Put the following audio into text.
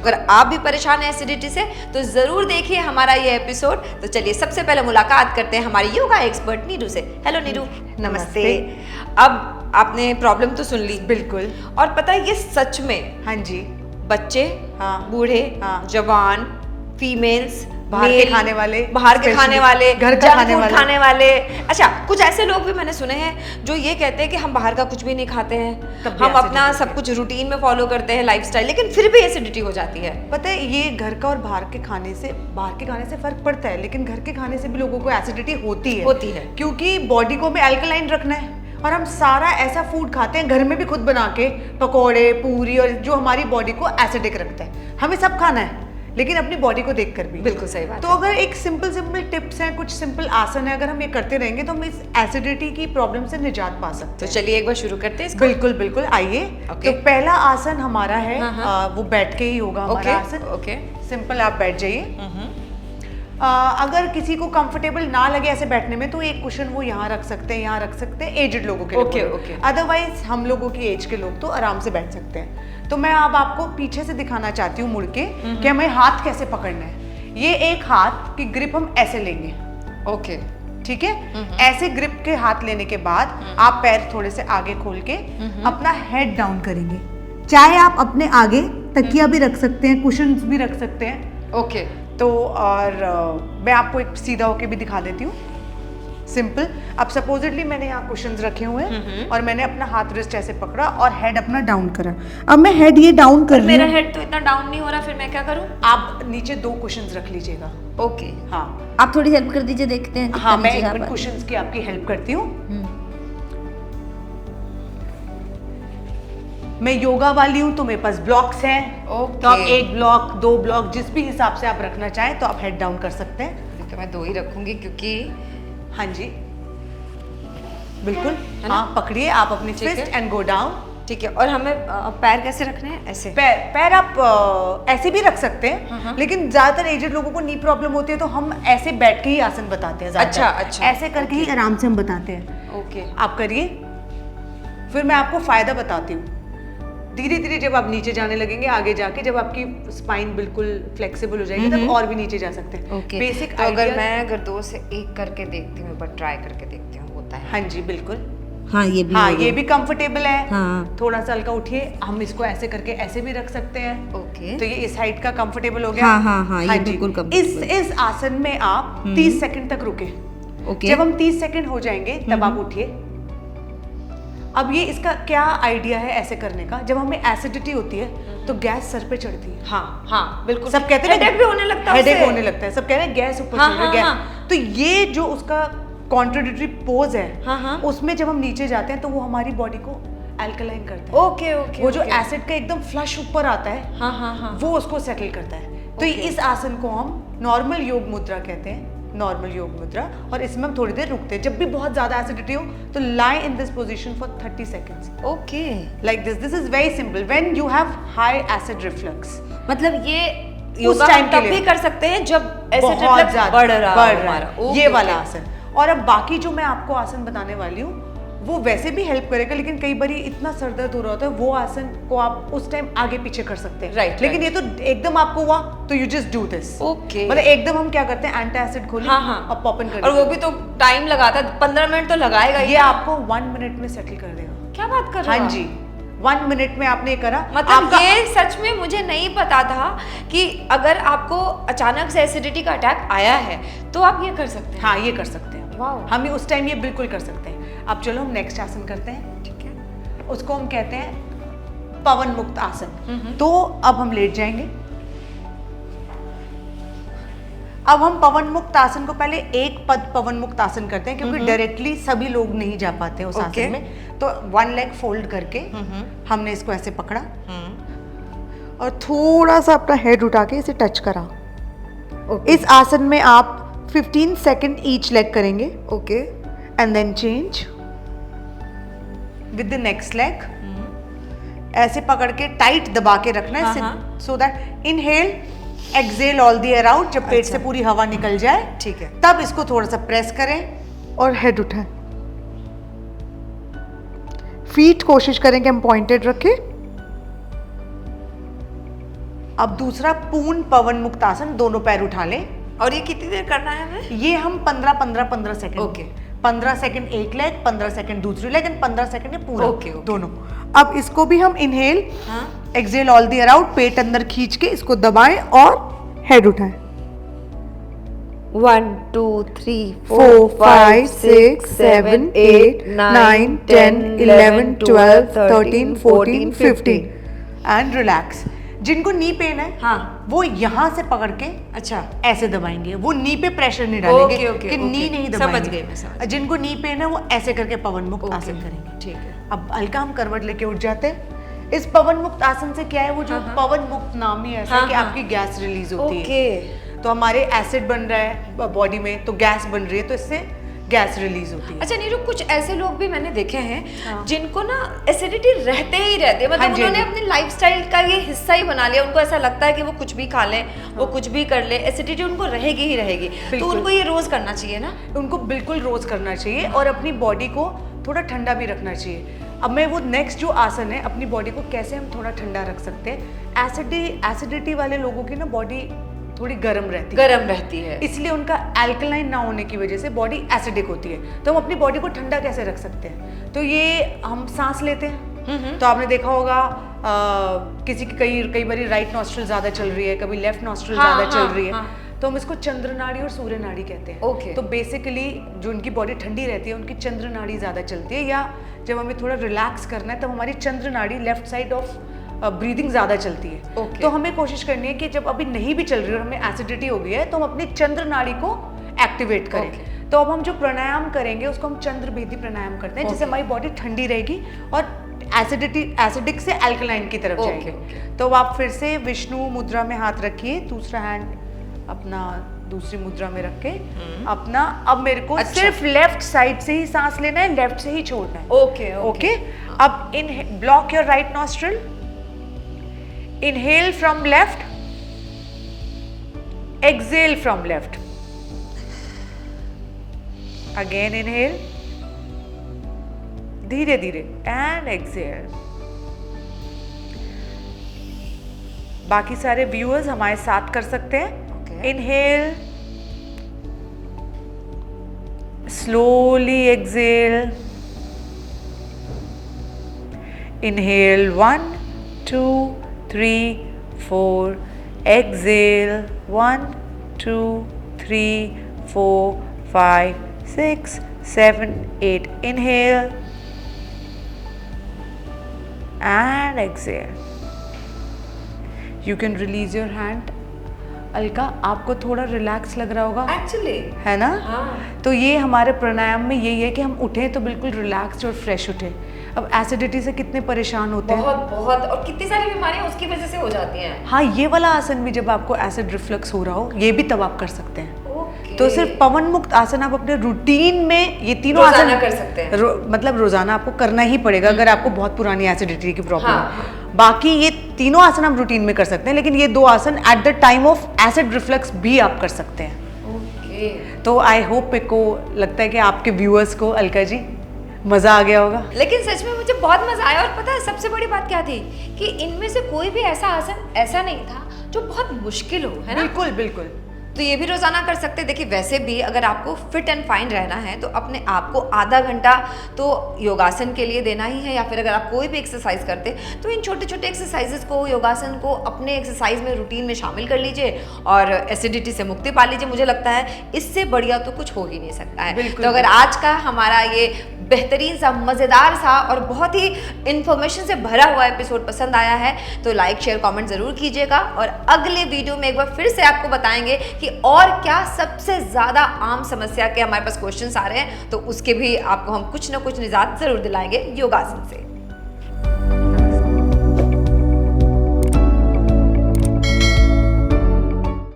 अगर आप भी परेशान हैं एसिडिटी से तो ज़रूर देखिए हमारा ये एपिसोड। तो चलिए सबसे पहले मुलाकात करते हैं हमारी योगा एक्सपर्ट नीरू से। हेलो नीरू। नमस्ते। अब आपने प्रॉब्लम तो सुन ली। बिल्कुल। और पता है ये सच में हाँ जी। बच्चे, हाँ, बूढ़े, हाँ, जवान, फीमेल्स, बाहर के खाने वाले, बाहर के खाने वाले, घर का खाने वाले। अच्छा, कुछ ऐसे लोग भी मैंने सुने हैं जो ये कहते हैं कि हम बाहर का कुछ भी नहीं खाते हैं, हम अपना सब कुछ रूटीन में फॉलो करते हैं लाइफस्टाइल, लेकिन फिर भी एसिडिटी हो जाती है। पता है ये घर का और बाहर के खाने से फर्क पड़ता है, लेकिन घर के खाने से भी लोगों को एसिडिटी होती है क्योंकि बॉडी को भी अल्कलाइन रखना है और हम सारा ऐसा फूड खाते हैं घर में भी खुद बना के, पकौड़े, पूरी, और जो हमारी बॉडी को एसिडिक रखता है। हमें सब खाना है लेकिन अपनी बॉडी को देखकर भी। बिल्कुल सही बात। तो अगर एक सिंपल टिप्स हैं, कुछ सिंपल आसन है, अगर हम ये करते रहेंगे तो हम इस एसिडिटी की प्रॉब्लम से निजात पा सकते हैं। तो चलिए एक बार शुरू करते हैं इसको। बिल्कुल आइए। तो पहला आसन हमारा है, वो बैठ के ही होगा हमारा आसन। सिंपल आप बैठ जाइए। अगर किसी को कंफर्टेबल ना लगे ऐसे बैठने में तो एक कुशन वो यहाँ रख सकते हैं, एजेड लोगों के लिए। अदरवाइज हम लोगों की एज के लोग तो आराम से बैठ सकते हैं। तो मैं अब आपको पीछे से दिखाना चाहती हूँ मुड़ के कि हमें हाथ कैसे पकड़ना है। ये एक हाथ की ग्रिप हम ऐसे लेंगे। ठीक है। ऐसे ग्रिप के हाथ लेने के बाद आप पैर थोड़े से आगे खोल के अपना हेड डाउन करेंगे। चाहे आप अपने आगे तकिया भी रख सकते हैं, कुशन्स भी रख सकते हैं। तो और मैं आपको एक सीधा होके भी दिखा देती हूँ। सिंपल। अब सपोजिटली मैंने यहाँ कुशन्स रखे हुए हैं और मैंने अपना हाथ रिस्ट ऐसे पकड़ा और हेड अपना डाउन करा। अब मैं हेड ये डाउन कर रही हूँ। मेरा हेड तो इतना डाउन नहीं हो रहा, फिर मैं क्या करूँ? आप नीचे 2 कुशन्स रख लीजिएगा। हाँ, आप थोड़ी हेल्प कर दीजिए, देखते हैं। हाँ, मैं 1 मिनट कुशन्स की आपकी हेल्प करती हूँ। मैं योगा वाली हूँ तो मेरे पास ब्लॉक्स हैं। तो आप 1 ब्लॉक, 2 ब्लॉक, जिस भी हिसाब से आप रखना चाहें तो आप हेड डाउन कर सकते हैं। तो मैं 2 ही रखूंगी क्योंकि हाँ जी, बिल्कुल। हाँ, पकड़िए आप अपनी फिस्ट एंड गो डाउन। ठीक है। और हमें पैर कैसे रखने हैं? ऐसे पैर आप ऐसे भी रख सकते हैं, लेकिन ज्यादातर एजेड लोगों को नी प्रॉब्लम होती है तो हम ऐसे बैठ के ही आसन बताते हैं। अच्छा। ऐसे करके ही आराम से हम बताते हैं। आप करिए, फिर मैं आपको फायदा बताती हूँ। धीरे धीरे जब आप नीचे जाने लगेंगे, आगे जाके जब आपकी स्पाइन बिल्कुल फ्लेक्सिबल हो जाएगी तब और भी नीचे जा सकते हैं। बेसिक तो अगर 2 से 1 करके देखती हूँ, बट ट्राई करके देखती हूँ, होता है। हाँ जी, बिल्कुल। हाँ, ये भी कंफर्टेबल है। हाँ। थोड़ा सा हल्का उठिए, हम इसको ऐसे करके ऐसे भी रख सकते हैं। तो ये इस हाइट का कंफर्टेबल हो गया। हाँ, ये बिल्कुल कंफर्टेबल। इस आसन में आप 30 सेकंड तक रुके। जब हम 30 सेकंड हो जाएंगे तब आप उठिए। अब ये इसका क्या आइडिया है ऐसे करने का, जब हमें एसिडिटी होती है तो गैस सर पे चढ़ती है। हाँ, बिल्कुल। सब कहते हैं हेडेक भी होने लगता है, हेडेक होने लगता है, सब कह रहे हैं गैस ऊपर चढ़ रही है। तो ये जो उसका कॉन्ट्राडिक्टरी पोज है, उसमें जब हम नीचे जाते हैं तो वो हमारी बॉडी को अल्कलाइन करता है। वो जो एसिड का एकदम फ्लश ऊपर आता है, वो उसको सेटल करता है। तो इस आसन को हम नॉर्मल योग मुद्रा कहते हैं, नॉर्मल योग मुद्रा। और इसमें हम थोड़ी देर रुकते हैं। जब भी बहुत ज्यादा एसिडिटी हो तो lie in this position for 30 seconds. Like this is very simple when you have high acid reflux. मतलब ये योगा हम तब भी कर सकते हैं जब एसिड रिफ्लक्स बढ़ रहा है। ये वाला आसन। और अब बाकी जो मैं आपको आसन बताने वाली हूँ वो वैसे भी हेल्प करेगा, लेकिन कई बार इतना सर दर्द हो रहा होता है, वो आसन को आप उस टाइम आगे पीछे कर सकते हैं। लेकिन ये तो एकदम आपको हुआ तो यू जस्ट डू दिस। मतलब एकदम हम क्या करते हैं, एंटी एसिड खोलें और पॉपन कर, और वो भी तो टाइम लगाता है, 15 मिनट तो लगाएगा। ये आपको 1 मिनट में सेटल कर देगा। क्या बात कर रहे हो? हाँ जी, 1 मिनट में आपने करा। मतलब ये सच में मुझे नहीं पता था कि अगर आपको अचानक से एसिडिटी का अटैक आया है तो आप ये कर सकते हैं। हाँ, ये कर सकते हैं। हम उस टाइम ये बिल्कुल कर सकते हैं। अब चलो हम नेक्स्ट आसन करते हैं। ठीक है। उसको हम कहते हैं पवन मुक्त आसन। तो अब हम लेट जाएंगे। अब हम पवन मुक्त आसन को पहले एक पद पवन मुक्त आसन करते हैं क्योंकि डायरेक्टली सभी लोग नहीं जा पाते उस आसन में। तो 1 लेग फोल्ड करके हमने इसको ऐसे पकड़ा और थोड़ा सा अपना हेड उठा के इसे टच करा। इस आसन में आप 15 सेकंड ईच लेग करेंगे। And then change with the next leg. ऐसे पकड़ के टाइट दबा के रखना है so that inhale exhale all the air out. जब पेट से पूरी हवा निकल जाए, ठीक है, तब इसको थोड़ा सा प्रेस करें और हेड उठाएं। फीट कोशिश करें कि हम पॉइंटेड रखें। अब दूसरा पूर्ण पवन मुक्त आसन, दोनों पैर उठा लें। और ये कितनी देर करना है हमें? ये हम 15 सेकंड। ओके। 15 सेकंड एक लेग, 15 सेकंड दूसरी लेग एंड 15 सेकंड ये पूरा। ओके। दोनों। अब इसको भी हम inhale, exhale all the air out, पेट अंदर खींच के इसको दबाएं और हेड उठाएं। 1 2 3 4 5 6 7 8 9 10 11 12 13 14 15 एंड रिलैक्स। जिनको नी पेन है, हाँ, वो यहाँ से पकड़ के अच्छा ऐसे दबाएंगे, वो नी पे प्रेशर नहीं डालेंगे कि नी नहीं दबाएंगे। समझ गई मैं, समझ गई। जिनको नी पेन है वो ऐसे करके पवन मुक्त आसन करेंगे। ठीक है। अब हल्का हम करवट लेके उठ जाते हैं। इस पवन मुक्त आसन से क्या है, वो जो पवन मुक्त नाम ही ऐसा है कि आपकी गैस रिलीज होती है। तो हमारे एसिड बन रहा है बॉडी में, तो गैस बन रही है, तो इससे गैस रिलीज होती है। अच्छा नीरू, कुछ ऐसे लोग भी मैंने देखे हैं जिनको ना एसिडिटी रहते ही रहते, मतलब उन्होंने अपने लाइफस्टाइल का ये हिस्सा ही बना लिया। उनको ऐसा लगता है कि वो कुछ भी खा लें, वो कुछ भी कर ले, एसिडिटी उनको रहेगी ही रहेगी। तो उनको ये रोज करना चाहिए ना? उनको बिल्कुल रोज करना चाहिए और अपनी बॉडी को थोड़ा ठंडा भी रखना चाहिए। अब मैं वो नेक्स्ट जो आसन है, अपनी बॉडी को कैसे हम थोड़ा ठंडा रख सकते हैं। एसिडिटी वाले लोगों की ना बॉडी थोड़ी गर्म रहती है, इसलिए उनका अल्कलाइन ना होने की वजह से बॉडी एसिडिक होती है। तो हम अपनी बॉडी को ठंडा कैसे रख सकते हैं? तो ये हम सांस लेते हैं। तो आपने देखा होगा किसी की कई बार राइट नॉस्ट्रिल ज्यादा चल रही है, कभी लेफ्ट नॉस्ट्रिल ज्यादा चल रही है। तो हम इसको चंद्र नाड़ी और सूर्य नाड़ी कहते हैं। तो बेसिकली जो उनकी बॉडी ठंडी रहती है, उनकी चंद्र नाड़ी ज्यादा चलती है, या जब हमें थोड़ा रिलैक्स करना है तब हमारी चंद्र नाड़ी लेफ्ट साइड ऑफ ब्रीदिंग ज़्यादा चलती है। तो हमें कोशिश करनी है कि जब अभी नहीं भी चल रही है और हमें एसिडिटी हो गई है, तो हम अपनी चंद्र नाड़ी को एक्टिवेट करें। तो अब हम जो प्राणायाम करेंगे उसको हम चंद्र भेदी प्राणायाम करते हैं, जिससे हमारी बॉडी ठंडी रहेगी और एसिडिक से अल्कलाइन की तरफ जाएगी। तो आप फिर से विष्णु मुद्रा में हाथ रखिए, दूसरा हैंड अपना दूसरी मुद्रा में रख के अपना, अब मेरे को सिर्फ लेफ्ट साइड से ही सांस लेना है, लेफ्ट से ही छोड़ना है। ओके। अब in block your right nostril, inhale from left, exhale from left, again inhale, धीरे धीरे and exhale। बाकी सारे व्यूअर्स हमारे साथ कर सकते हैं। inhale, slowly exhale, inhale 1 2 3 4, exhale 1 2 3 4 5 6 7 8, inhale and exhale। You can release your hand। Alka, आपको थोड़ा रिलैक्स लग रहा होगा एक्चुअली, है ना? तो ये हमारे प्राणायाम में यही है कि हम उठें तो बिल्कुल रिलैक्स और फ्रेश उठें। अब एसिडिटी से कितने परेशान होते हैं, बहुत और कितनी सारी बीमारियां उसकी वजह से हो जाती हैं। हाँ, ये वाला आसन भी जब आपको एसिड रिफ्लक्स हो रहा हो, ये भी तब आप कर सकते हैं। तो सिर्फ पवन मुक्त आसन आप अपने रूटीन में ये तीनों आसन कर सकते हैं। मतलब रोजाना आपको करना ही पड़ेगा अगर आपको बहुत पुरानी एसिडिटी की प्रॉब्लम है। बाकी ये तीनों आसन हम रूटीन में कर सकते हैं, लेकिन ये दो आसन at the time of acid reflux भी आप कर सकते हैं। तो आई होप को लगता है कि आपके व्यूअर्स को अलका जी मजा आ गया होगा। लेकिन सच में मुझे बहुत मजा आया। और पता है सबसे बड़ी बात क्या थी कि इनमें से कोई भी ऐसा आसन ऐसा नहीं था जो बहुत मुश्किल हो, है ना? बिल्कुल बिल्कुल। तो ये भी रोजाना कर सकते हैं। देखिए वैसे भी अगर आपको फिट एंड फाइन रहना है तो अपने आप को आधा घंटा तो योगासन के लिए देना ही है, या फिर अगर आप कोई भी एक्सरसाइज करते तो इन छोटे छोटे एक्सरसाइजेस को, योगासन को अपने एक्सरसाइज में, रूटीन में शामिल कर लीजिए और एसिडिटी से मुक्ति पा लीजिए। मुझे लगता है इससे बढ़िया तो कुछ हो ही नहीं सकता है। तो अगर आज का हमारा ये बेहतरीन सा, मज़ेदार सा और बहुत ही इन्फॉर्मेशन से भरा हुआ एपिसोड पसंद आया है तो लाइक शेयर कमेंट ज़रूर कीजिएगा। और अगले वीडियो में एक बार फिर से आपको बताएंगे कि और क्या सबसे ज़्यादा आम समस्या के हमारे पास क्वेश्चंस आ रहे हैं, तो उसके भी आपको हम कुछ ना कुछ निजात ज़रूर दिलाएंगे योगासन से।